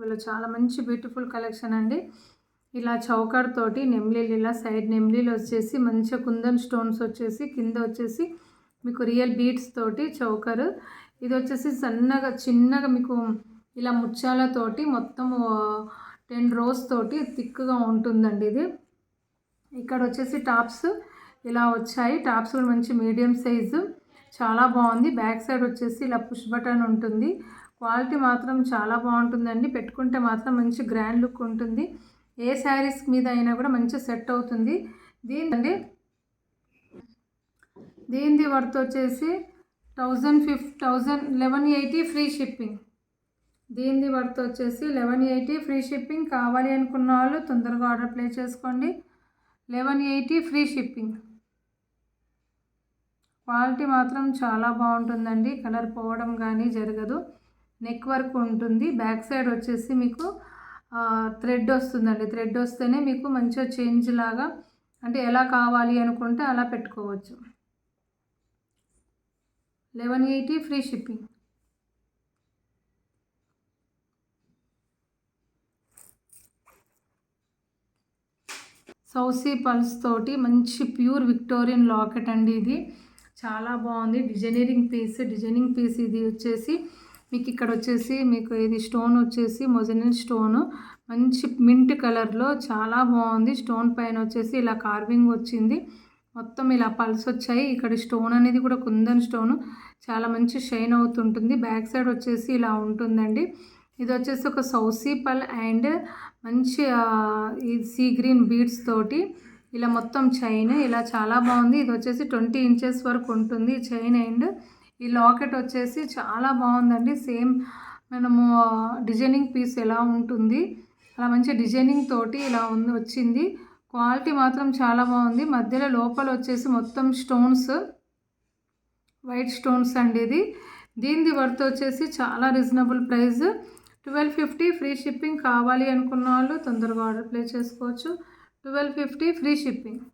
Beautiful, చాలా మంచి beautiful collection అండి. ఇలా చౌకర్ తోటి నెమ్లీలు, ఇలా సైడ్ నెమ్లీలు వచ్చేసి మంచిగా కుందన్ స్టోన్స్ వచ్చేసి కింద వచ్చేసి మీకు రియల్ బీడ్స్ తోటి చౌకర్. ఇది వచ్చేసి సన్నగా చిన్నగా మీకు ఇలా ముత్యాలతోటి మొత్తం 10 rows తోటి థిక్గా ఉంటుందండి. ఇది ఇక్కడ వచ్చేసి టాప్స్ ఇలా వచ్చాయి. టాప్స్ కూడా మంచి మీడియం సైజు, చాలా బాగుంది. బ్యాక్ సైడ్ వచ్చేసి ఇలా పుష్ బటన్ ఉంటుంది. క్వాలిటీ మాత్రం చాలా బాగుంటుందండి. పెట్టుకుంటే మాత్రం మంచి గ్రాండ్ లుక్ ఉంటుంది. ఏ శారీస్ మీద అయినా కూడా మంచి సెట్ అవుతుంది. దీనిది వర్త్ వచ్చేసి 1180 ఫ్రీ షిప్పింగ్. దీనిది వర్త్ వచ్చేసి 1180 ఫ్రీ షిప్పింగ్. కావాలి అనుకున్న వాళ్ళు తొందరగా ఆర్డర్ ప్లేస్ చేసుకోండి. 1180 ఫ్రీ షిప్పింగ్. క్వాలిటీ మాత్రం చాలా బాగుంటుందండి. కలర్ పోవడం కానీ జరగదు. నెక్ వర్క్ ఉంటుంది. బ్యాక్ సైడ్ వచ్చేసి మీకు థ్రెడ్ వస్తుందండి. థ్రెడ్ వస్తేనే మీకు మంచిగా చేంజ్ లాగా, అంటే ఎలా కావాలి అనుకుంటే అలా పెట్టుకోవచ్చు. 1180 ఫ్రీ షిప్పింగ్. సౌసీ పల్స్ తోటి మంచి ప్యూర్ విక్టోరియన్ లాకెట్ అండి. ఇది చాలా బాగుంది. డిజైనింగ్ పీస్ ఇది వచ్చేసి మీకు ఇక్కడ వచ్చేసి మీకు ఇది స్టోన్ వచ్చేసి మొజనిన్ స్టోన్, మంచి మింట్ కలర్లో చాలా బాగుంది. స్టోన్ పైన వచ్చేసి ఇలా కార్వింగ్ వచ్చింది. మొత్తం ఇలా పల్స్ వచ్చాయి. ఇక్కడ స్టోన్ అనేది కూడా కుందన్ స్టోన్, చాలా మంచి షైన్ అవుతుంటుంది. బ్యాక్ సైడ్ వచ్చేసి ఇలా ఉంటుందండి. ఇది వచ్చేసి ఒక సౌసీ పల్ అండ్ మంచి ఈ సీ గ్రీన్ బీడ్స్ తోటి ఇలా మొత్తం చైన్ ఇలా చాలా బాగుంది. ఇది వచ్చేసి 20 inches వరకు ఉంటుంది చైన్. అండ్ ఈ లాకెట్ వచ్చేసి చాలా బాగుందండి. సేమ్ మనము డిజైనింగ్ పీస్ ఎలా ఉంటుంది అలా మంచి డిజైనింగ్ తోటి ఇలా వచ్చింది. క్వాలిటీ మాత్రం చాలా బాగుంది. మధ్యలో లోపల వచ్చేసి మొత్తం స్టోన్స్, వైట్ స్టోన్స్ అండి. దీనిది వర్త్ వచ్చేసి చాలా రీజనబుల్ ప్రైస్, 1250 ఫ్రీ షిప్పింగ్. కావాలి అనుకున్న వాళ్ళు తొందరగా ఆర్డర్ ప్లేస్ చేసుకోవచ్చు. 1250 ఫ్రీ షిప్పింగ్.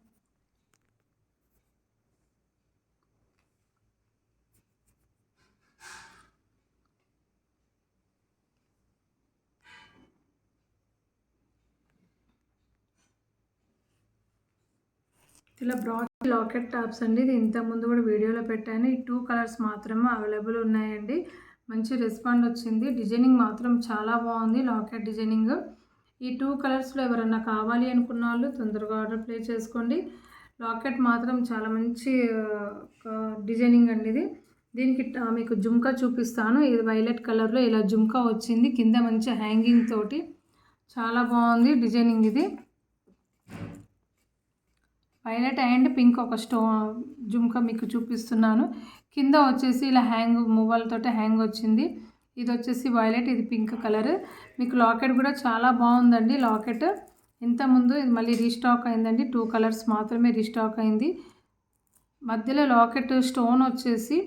ఇలా బ్రాడ్ లాకెట్ టాప్స్ అండి. ఇది ఇంతకుముందు కూడా వీడియోలో పెట్టాను. ఈ 2 కలర్స్ మాత్రమే అవైలబుల్ ఉన్నాయండి. మంచి రెస్పాండ్ వచ్చింది. డిజైనింగ్ మాత్రం చాలా బాగుంది. లాకెట్ డిజైనింగ్ ఈ 2 కలర్స్లో ఎవరన్నా కావాలి అనుకున్న వాళ్ళు తొందరగా ఆర్డర్ ప్లేస్ చేసుకోండి. లాకెట్ మాత్రం చాలా మంచి డిజైనింగ్ అండి. దీనికి మీకు జుమ్కా చూపిస్తాను. ఇది వైలెట్ కలర్లో ఇలా జుమ్కా వచ్చింది. కింద మంచి హ్యాంగింగ్ తోటి చాలా బాగుంది డిజైనింగ్. ఇది వైలెట్ అండ్ పింక్ ఒక జుమ్కా మీకు చూపిస్తున్నాను. కింద వచ్చేసి ఇలా మువ్వలతోటి హ్యాంగ్ వచ్చింది. ఇది వచ్చేసి వైలెట్, ఇది పింక్ కలర్. మీకు లాకెట్ కూడా చాలా బాగుందండి. లాకెట్ ఇంతకుముందు ఇది మళ్ళీ రీస్టాక్ అయిందండి. 2 కలర్స్ మాత్రమే రీస్టాక్ అయింది. మధ్యలో లాకెట్ స్టోన్ వచ్చేసి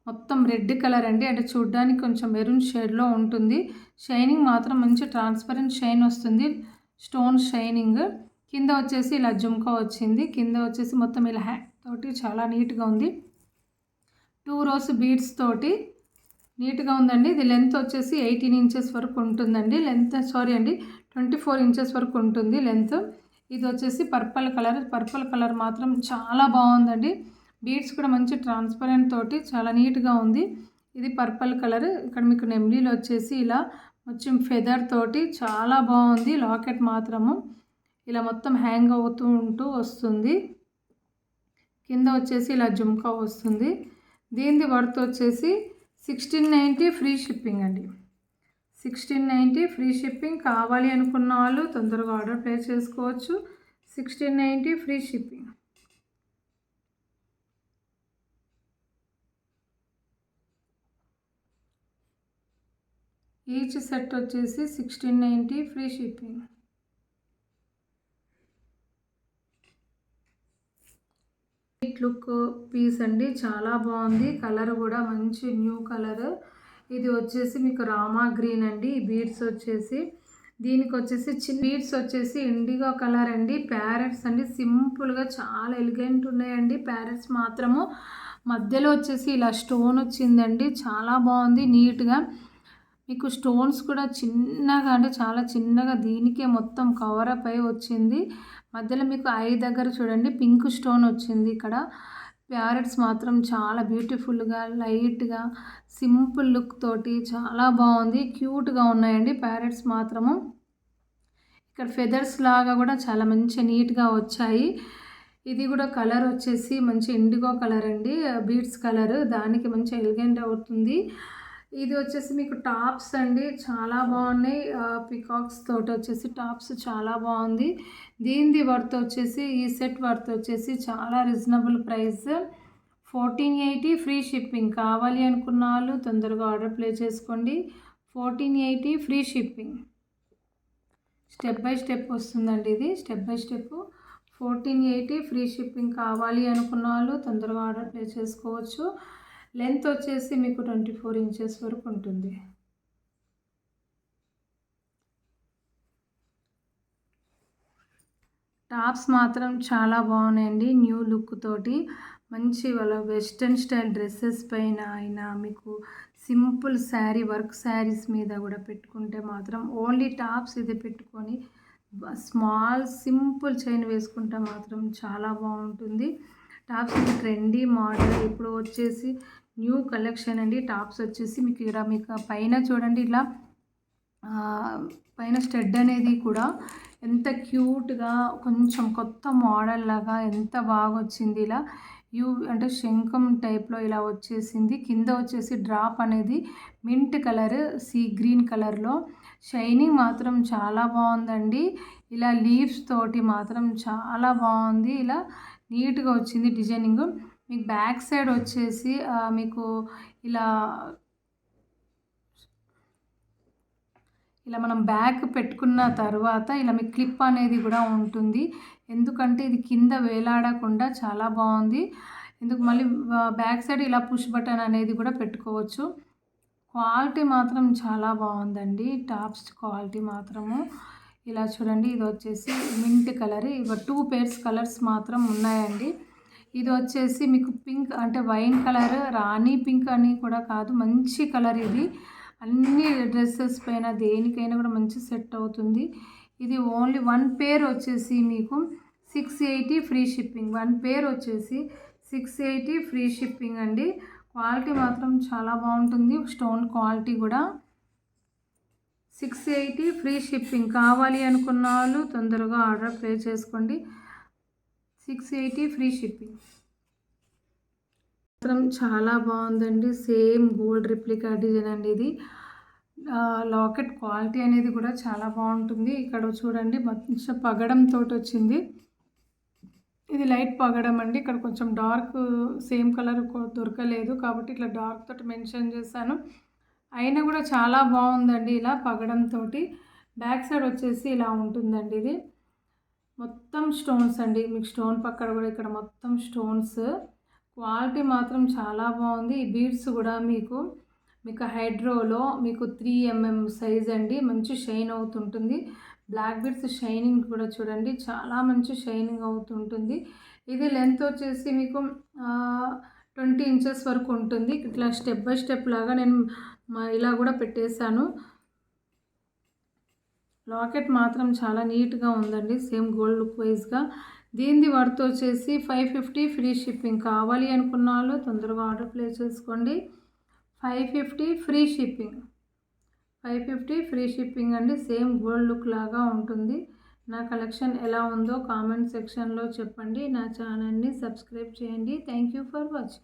మొత్తం రెడ్ కలర్ అండి. అంటే చూడడానికి కొంచెం మెరూన్ షేడ్లో ఉంటుంది. షైనింగ్ మాత్రం మంచి ట్రాన్స్పరెంట్ షైన్ వస్తుంది. Stone shining. కింద వచ్చేసి ఇలా జుమ్కా వచ్చింది. కింద వచ్చేసి మొత్తం ఇలా హ్యాంగ్ తోటి చాలా నీట్గా ఉంది. 2 rows బీడ్స్ తోటి నీట్గా ఉందండి. ఇది లెంత్ వచ్చేసి 18 inches వరకు ఉంటుందండి. 24 inches వరకు ఉంటుంది లెంత్. ఇది వచ్చేసి పర్పుల్ కలర్ మాత్రం చాలా బాగుందండి. బీడ్స్ కూడా మంచి ట్రాన్స్పరెంట్ తోటి చాలా నీట్గా ఉంది. ఇది పర్పుల్ కలర్. ఇక్కడ మీకు నెమ్లీలు వచ్చేసి ఇలా మొత్తం ఫెదర్ తోటి చాలా బాగుంది. లాకెట్ మాత్రము ఇలా మొత్తం హ్యాంగ్ అవుతూ వస్తుంది. కింద వచ్చేసి ఇలా జుమ్కా వస్తుంది. దీనిది వర్త్ వచ్చేసి 1690 ఫ్రీ షిప్పింగ్ అండి. 1690 ఫ్రీ షిప్పింగ్. కావాలి అనుకున్న వాళ్ళు తొందరగా ఆర్డర్ ప్లేస్ చేసుకోవచ్చు. 1690 ఫ్రీ షిప్పింగ్. ఈచ్ సెట్ వచ్చేసి 1690 ఫ్రీ షిప్పింగ్. లుక్ పీస్ అండి, చాలా బాగుంది. కలర్ కూడా మంచి న్యూ కలర్. ఇది వచ్చేసి మీకు రామా గ్రీన్ అండి. బీడ్స్ వచ్చేసి దీనికి వచ్చేసి చిన్న బీడ్స్ వచ్చేసి ఇండిగో కలర్ అండి. ప్యారెట్స్ అండి, సింపుల్గా చాలా ఎలిగెంట్ ఉన్నాయండి. ప్యారెట్స్ మాత్రము మధ్యలో వచ్చేసి ఇలా స్టోన్ వచ్చిందండి. చాలా బాగుంది నీట్గా. మీకు స్టోన్స్ కూడా చిన్నగా అంటే చాలా చిన్నగా దీనికే మొత్తం కవరప్ అయి వచ్చింది. మధ్యలో మీకు ఐ దగ్గర చూడండి పింక్ స్టోన్ వచ్చింది ఇక్కడ. ప్యారెట్స్ మాత్రం చాలా బ్యూటిఫుల్‌గా, లైట్‌గా, సింపుల్ లుక్ తోటి చాలా బాగుంది. క్యూట్‌గా ఉన్నాయండి ప్యారెట్స్ మాత్రము. ఇక్కడ ఫెదర్స్ లాగా కూడా చాలా మంచి నీట్‌గా వచ్చాయి. ఇది కూడా కలర్ వచ్చేసి మంచి ఇండిగో కలర్ అండి. బీడ్స్ కలర్ దానికి మంచి ఎలిగెంట్ అవుతుంది. ఇది వచ్చేసి మీకు టాప్స్ అండి. చాలా బాగున్నాయి. పికాక్స్ తోటి వచ్చేసి టాప్స్ చాలా బాగుంది. దీనిది వర్త్ వచ్చేసి ఈ సెట్ వర్త్ వచ్చేసి చాలా రీజనబుల్ ప్రైస్ 1480 ఫ్రీ షిప్పింగ్. కావాలి అనుకున్న వాళ్ళు తొందరగా ఆర్డర్ ప్లేస్ చేసుకోండి. 1480 free shipping. Step by step వస్తుందండి ఇది. Step by step 1480 free shipping. కావాలి అనుకున్న వాళ్ళు తొందరగా ఆర్డర్ ప్లేస్ చేసుకోవచ్చు. లెంత్ వచ్చేసి మీకు 24 ఇంచెస్ వరకు ఉంటుంది. టాప్స్ మాత్రం చాలా బాగున్నాయండి. న్యూ లుక్ తోటి మంచి వాళ్ళ వెస్ట్రన్ స్టైల్ డ్రెస్సెస్ పైన అయినా మీకు సింపుల్ శారీ వర్క్ శారీస్ మీద కూడా పెట్టుకుంటే మాత్రం ఓన్లీ టాప్స్ ఇది పెట్టుకొని స్మాల్ సింపుల్ చైన్ వేసుకుంటే మాత్రం చాలా బాగుంటుంది. టాప్స్ ఇది ట్రెండీ మోడల్ ఇప్పుడు వచ్చేసి న్యూ కలెక్షన్ అండి. టాప్స్ వచ్చేసి మీకు ఇక్కడ మీకు పైన చూడండి ఇలా పైన స్టడ్ అనేది కూడా ఎంత క్యూట్గా కొంచెం కొత్త మోడల్ లాగా ఎంత బాగా వచ్చింది. ఇలా అంటే శంఖం టైప్లో ఇలా వచ్చేసింది. కింద వచ్చేసి డ్రాప్ అనేది మింట్ కలర్ సీ గ్రీన్ కలర్లో షైనింగ్ మాత్రం చాలా బాగుందండి. ఇలా లీవ్స్ తోటి మాత్రం చాలా బాగుంది. ఇలా నీట్గా వచ్చింది డిజైనింగ్. మీకు బ్యాక్ సైడ్ వచ్చేసి మీకు ఇలా మనం బ్యాగ్ పెట్టుకున్న తర్వాత ఇలా మీకు క్లిప్ అనేది కూడా ఉంటుంది. ఎందుకంటే ఇది కింద వేలాడకుండా చాలా బాగుంది. ఎందుకు మళ్ళీ బ్యాక్ సైడ్ ఇలా పుష్ బటన్ అనేది కూడా పెట్టుకోవచ్చు. క్వాలిటీ మాత్రం చాలా బాగుందండి. టాప్స్ క్వాలిటీ మాత్రము ఇలా చూడండి. ఇది వచ్చేసి మింట్ కలర్. ఇవి 2 పేర్స్ కలర్స్ మాత్రం ఉన్నాయండి. ఇది వచ్చేసి మీకు పింక్ అంటే వైన్ కలర్, రాణి పింక్ అని కూడా కాదు, మంచి కలర్ ఇది. అన్ని డ్రెస్సెస్ పైన దేనికైనా కూడా మంచి సెట్ అవుతుంది. ఇది ఓన్లీ 1 పేర్ వచ్చేసి మీకు 680 ఫ్రీ షిప్పింగ్. 1 పేర్ వచ్చేసి 680 ఫ్రీ షిప్పింగ్ అండి. క్వాలిటీ మాత్రం చాలా బాగుంటుంది. స్టోన్ క్వాలిటీ కూడా 680 ఫ్రీ షిప్పింగ్. కావాలి అనుకున్న వాళ్ళు తొందరగా ఆర్డర్ ప్లేస్ చేసుకోండి. 680 ఫ్రీ షిప్పింగ్. మాత్రం చాలా బాగుందండి. సేమ్ గోల్డ్ రిప్లికా డిజైన్ అండి ఇది. లాకెట్ క్వాలిటీ అనేది కూడా చాలా బాగుంటుంది. ఇక్కడ చూడండి మంచి పగడంతో వచ్చింది. ఇది లైట్ పగడం అండి. ఇక్కడ కొంచెం డార్క్ సేమ్ కలర్ దొరకలేదు కాబట్టి ఇట్లా డార్క్ తోటి మెన్షన్ చేశాను. అయినా కూడా చాలా బాగుందండి. ఇలా పగడంతో బ్యాక్ సైడ్ వచ్చేసి ఇలా ఉంటుందండి. ఇది మొత్తం స్టోన్స్ అండి. మీకు స్టోన్ పక్కన కూడా ఇక్కడ మొత్తం స్టోన్స్. క్వాలిటీ మాత్రం చాలా బాగుంది. ఈ బీడ్స్ కూడా మీకు హైడ్రోలో మీకు 3 mm సైజ్ అండి. మంచి షైన్ అవుతుంటుంది. బ్లాక్ బీడ్స్ షైనింగ్ కూడా చూడండి చాలా మంచి షైనింగ్ అవుతుంటుంది. ఇది లెంత్ వచ్చేసి మీకు 20 ఇంచెస్ వరకు ఉంటుంది. ఇట్లా స్టెప్ బై స్టెప్ లాగా నేను ఇలా కూడా పెట్టేశాను. లాకెట్ మాత్రం చాలా నీట్గా ఉందండి. సేమ్ గోల్డ్ లుక్ వైజ్గా. దీనిది వర్త్ వచ్చేసి 550 ఫ్రీ షిప్పింగ్. కావాలి అనుకున్న వాళ్ళు తొందరగా ఆర్డర్ ప్లేస్ చేసుకోండి. 550 ఫ్రీ షిప్పింగ్. 550 ఫ్రీ షిప్పింగ్ అండి. సేమ్ గోల్డ్ లుక్ లాగా ఉంటుంది. నా కలెక్షన్ ఎలా ఉందో కామెంట్ సెక్షన్లో చెప్పండి. నా ఛానల్ని సబ్స్క్రైబ్ చేయండి. Thank you for watching.